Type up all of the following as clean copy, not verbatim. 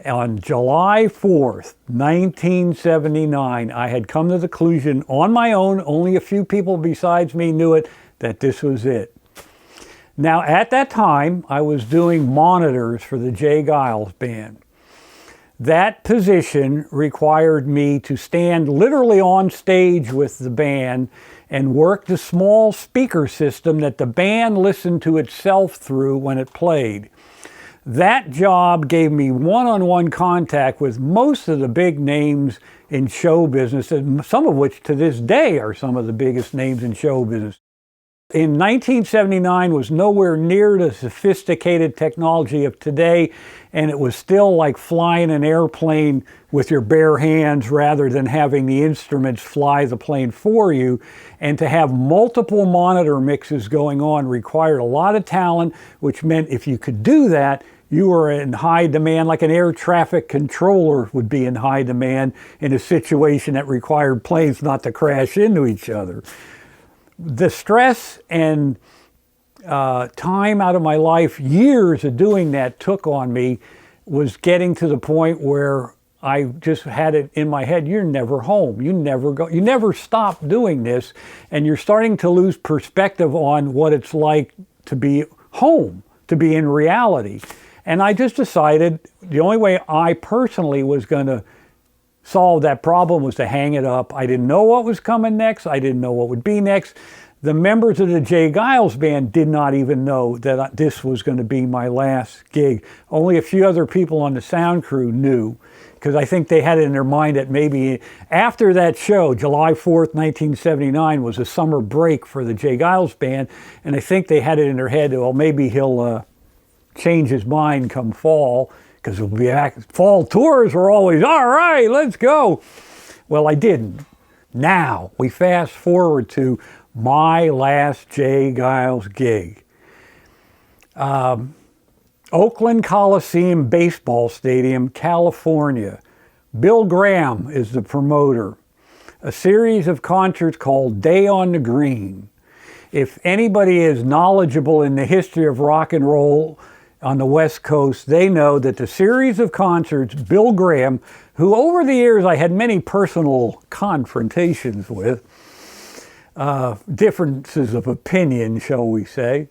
On July 4th, 1979, I had come to the conclusion on my own, only a few people besides me knew it, that this was it. Now, at that time, I was doing monitors for the J.Geils band. That position required me to stand literally on stage with the band and work the small speaker system that the band listened to itself through when it played. That job gave me one-on-one contact with most of the big names in show business, and some of which to this day are some of the biggest names in show business. In 1979 was nowhere near the sophisticated technology of today, and it was still like flying an airplane with your bare hands rather than having the instruments fly the plane for you. And to have multiple monitor mixes going on required a lot of talent, which meant if you could do that, you were in high demand, like an air traffic controller would be in high demand in a situation that required planes not to crash into each other. The stress and time out of my life, years of doing that took on me, was getting to the point where I just had it in my head, you're never home, you never stop doing this, and you're starting to lose perspective on what it's like to be home, to be in reality. And I just decided the only way I personally was going to solve that problem was to hang it up. I didn't know what was coming next. I didn't know what would be next. The members of the J.Geils band did not even know that this was going to be my last gig. Only a few other people on the sound crew knew, because I think they had it in their mind that maybe after that show, July 4th, 1979, was a summer break for the J.Geils band, and I think they had it in their head, well, maybe he'll change his mind come fall, because it'll be fall tours were always, all right, let's go. Well, I didn't. Now, we fast forward to my last J.Geils gig. Oakland Coliseum Baseball Stadium, California. Bill Graham is the promoter. A series of concerts called Day on the Green. If anybody is knowledgeable in the history of rock and roll on the West Coast, they know that the series of concerts, Bill Graham, who over the years I had many personal confrontations with, differences of opinion, shall we say,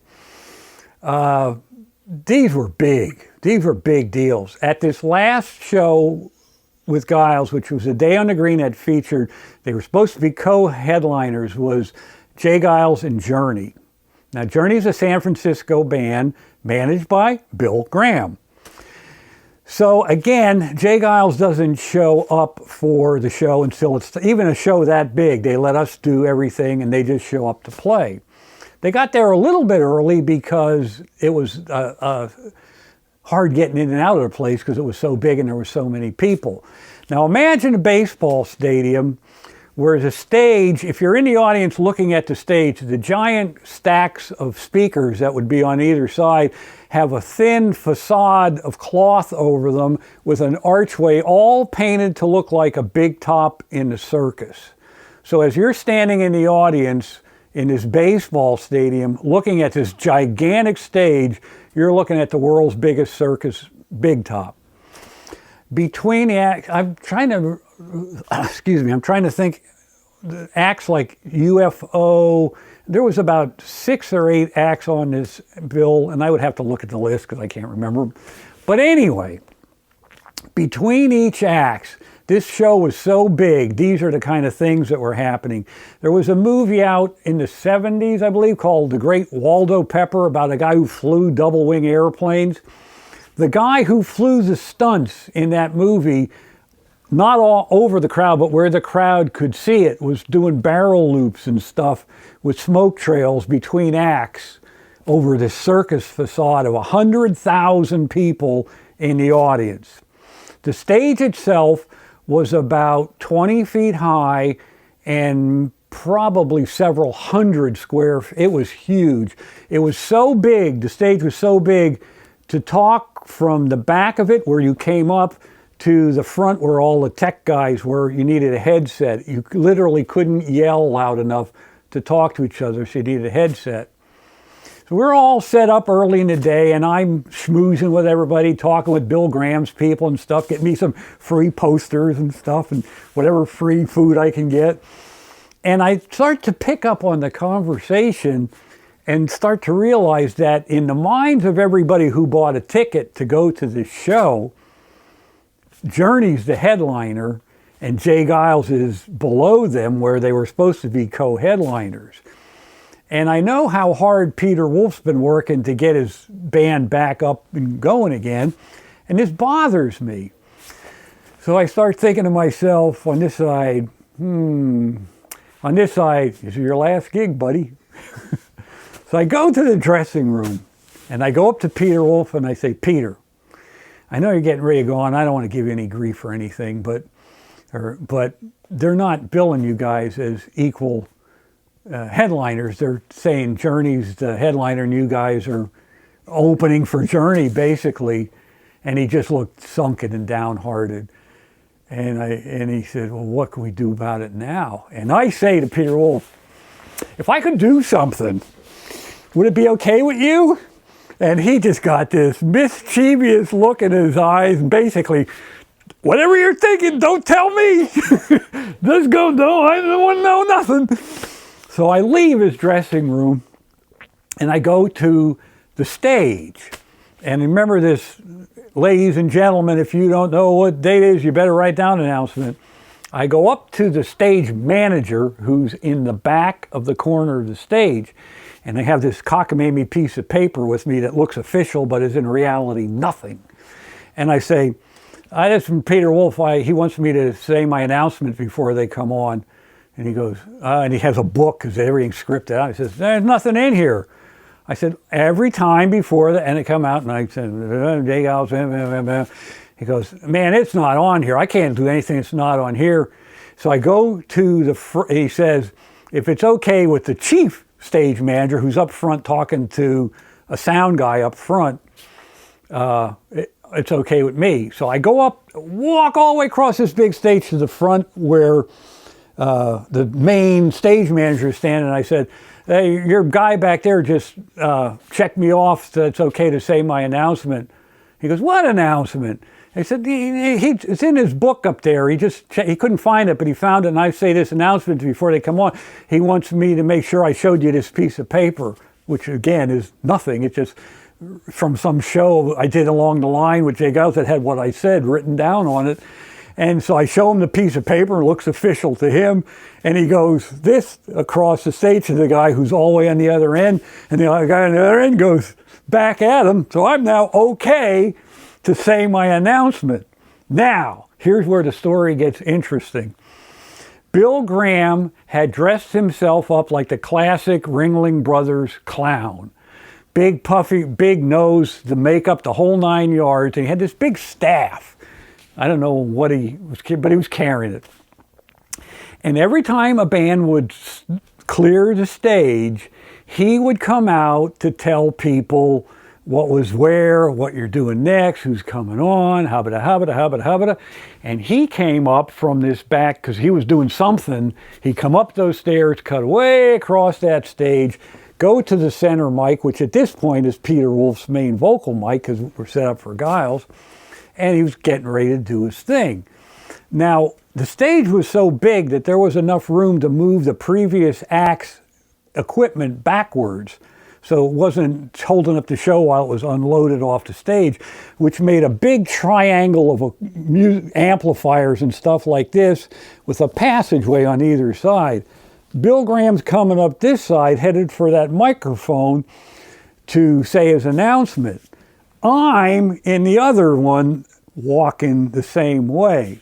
these were big. These were big deals. At this last show with Geils, which was a Day on the Green that featured, they were supposed to be co-headliners, was J.Geils and Journey. Now, Journey's a San Francisco band managed by Bill Graham. So again, J.Geils doesn't show up for the show until it's even a show that big. They let us do everything and they just show up to play. They got there a little bit early because it was hard getting in and out of the place because it was so big and there were so many people. Now imagine a baseball stadium where the stage, if you're in the audience looking at the stage, the giant stacks of speakers that would be on either side have a thin facade of cloth over them with an archway all painted to look like a big top in the circus. So as you're standing in the audience in this baseball stadium looking at this gigantic stage, you're looking at the world's biggest circus big top. Between the acts, I'm trying to think, the acts like UFO, there was about 6 or 8 acts on this bill, and I would have to look at the list because I can't remember. But anyway, between each act, this show was so big, these are the kind of things that were happening. There was a movie out in the 70s, I believe, called The Great Waldo Pepper, about a guy who flew double-wing airplanes. The guy who flew the stunts in that movie, not all over the crowd, but where the crowd could see it, was doing barrel loops and stuff with smoke trails between acts over the circus facade of 100,000 people in the audience. The stage itself was about 20 feet high and probably several hundred square feet. It was huge. It was so big, the stage was so big, to talk from the back of it where you came up to the front where all the tech guys were, you needed a headset. You literally couldn't yell loud enough to talk to each other, so you needed a headset. So we're all set up early in the day, and I'm schmoozing with everybody, talking with Bill Graham's people and stuff, getting me some free posters and stuff and whatever free food I can get. And I start to pick up on the conversation and start to realize that in the minds of everybody who bought a ticket to go to this show, Journey's the headliner and J.Geils is below them where they were supposed to be co-headliners. And I know how hard Peter Wolf's been working to get his band back up and going again, and this bothers me. So I start thinking to myself on this side, on this side, this is your last gig, buddy. So I go to the dressing room, and I go up to Peter Wolf, and I say, Peter, I know you're getting ready to go on. I don't want to give you any grief or anything, but they're not billing you guys as equal headliners. They're saying Journey's the headliner and you guys are opening for Journey, basically. And he just looked sunken and downhearted. And he said, well, what can we do about it now? And I say to Peter Wolf, if I could do something, would it be okay with you? And he just got this mischievous look in his eyes, and basically, whatever you're thinking, don't tell me. Just go, no, I don't want to know nothing. So I leave his dressing room and I go to the stage. And remember this, ladies and gentlemen, if you don't know what date it is, you better write down an announcement. I go up to the stage manager who's in the back of the corner of the stage. And they have this cockamamie piece of paper with me that looks official, but is in reality nothing. And I say, that's from Peter Wolf. He wants me to say my announcement before they come on. And he goes, and he has a book because everything's scripted out. He says, there's nothing in here. I said, every time before and it come out, and I said, J.Geils. He goes, man, it's not on here. I can't do anything that's not on here. So I go to he says, if it's okay with the chief stage manager who's up front talking to a sound guy up front, it's okay with me. So I go up, walk all the way across this big stage to the front where the main stage manager is standing. And I said, hey, your guy back there just checked me off that it's okay to say my announcement. He goes, what announcement? I said, it's in his book up there. He couldn't find it, but he found it, and I say this announcement before they come on. He wants me to make sure I showed you this piece of paper, which again is nothing. It's just from some show I did along the line with J.Geils that had what I said written down on it. And so I show him the piece of paper, it looks official to him, and he goes this across the stage to the guy who's all the way on the other end, and the other guy on the other end goes back at him. So I'm now okay to say my announcement. Now, here's where the story gets interesting. Bill Graham had dressed himself up like the classic Ringling Brothers clown. Big puffy, big nose, the makeup, the whole 9 yards. And he had this big staff. I don't know what he was, but he was carrying it. And every time a band would clear the stage, he would come out to tell people what was where, what you're doing next, who's coming on, habada, habada, habada, habada. And he came up from this back, because he was doing something. He'd come up those stairs, cut way across that stage, go to the center mic, which at this point is Peter Wolf's main vocal mic, because we're set up for Geils. And he was getting ready to do his thing. Now, the stage was so big that there was enough room to move the previous act's equipment backwards. So it wasn't holding up the show while it was unloaded off the stage, which made a big triangle of amplifiers and stuff like this with a passageway on either side. Bill Graham's coming up this side, headed for that microphone to say his announcement. I'm in the other one walking the same way.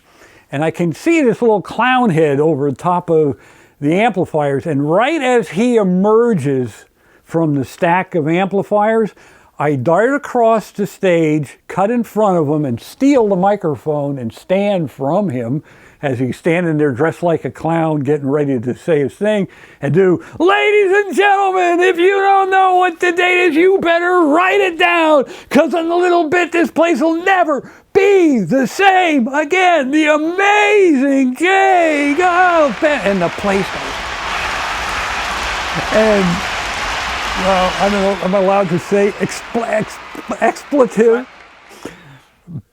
And I can see this little clown head over the top of the amplifiers. And right as he emerges from the stack of amplifiers, I dart across the stage, cut in front of him, and steal the microphone and stand from him as he's standing there dressed like a clown, getting ready to say his thing, and do, ladies and gentlemen, if you don't know what the date is, you better write it down, because in a little bit this place will never be the same again. The amazing J.Geils band. And the place goes. And I don't know, I'm allowed to say expletive.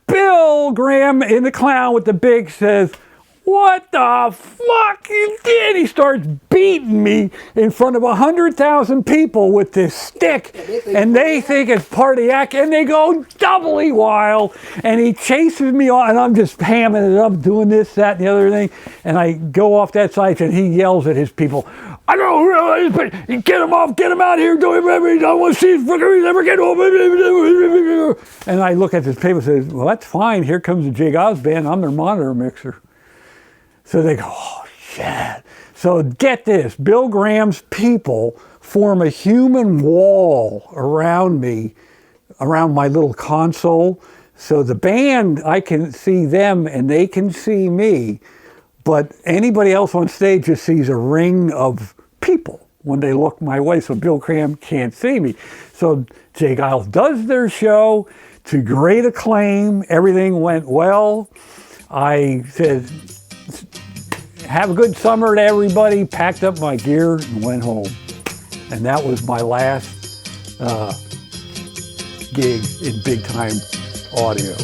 Bill Graham in the clown with the big says, "What the fuck you did?" He starts beating me in front of 100,000 people with this stick, and they think it's part of the act, and they go doubly wild, and he chases me on, and I'm just hamming it up, doing this, that, and the other thing, and I go off that side, and he yells at his people, "I don't realize, but get him off, get him out here, don't want to see his fucking never get home." And I look at this paper and says, "Well, that's fine, here comes the J.Geils band, I'm their monitor mixer." So they go, "Oh, shit." So get this, Bill Graham's people form a human wall around me, around my little console. So the band, I can see them and they can see me, but anybody else on stage just sees a ring of people when they look my way, so Bill Graham can't see me. So J.Geils does their show to great acclaim. Everything went well. I said, "Have a good summer to everybody," packed up my gear and went home. And that was my last gig in big time audio.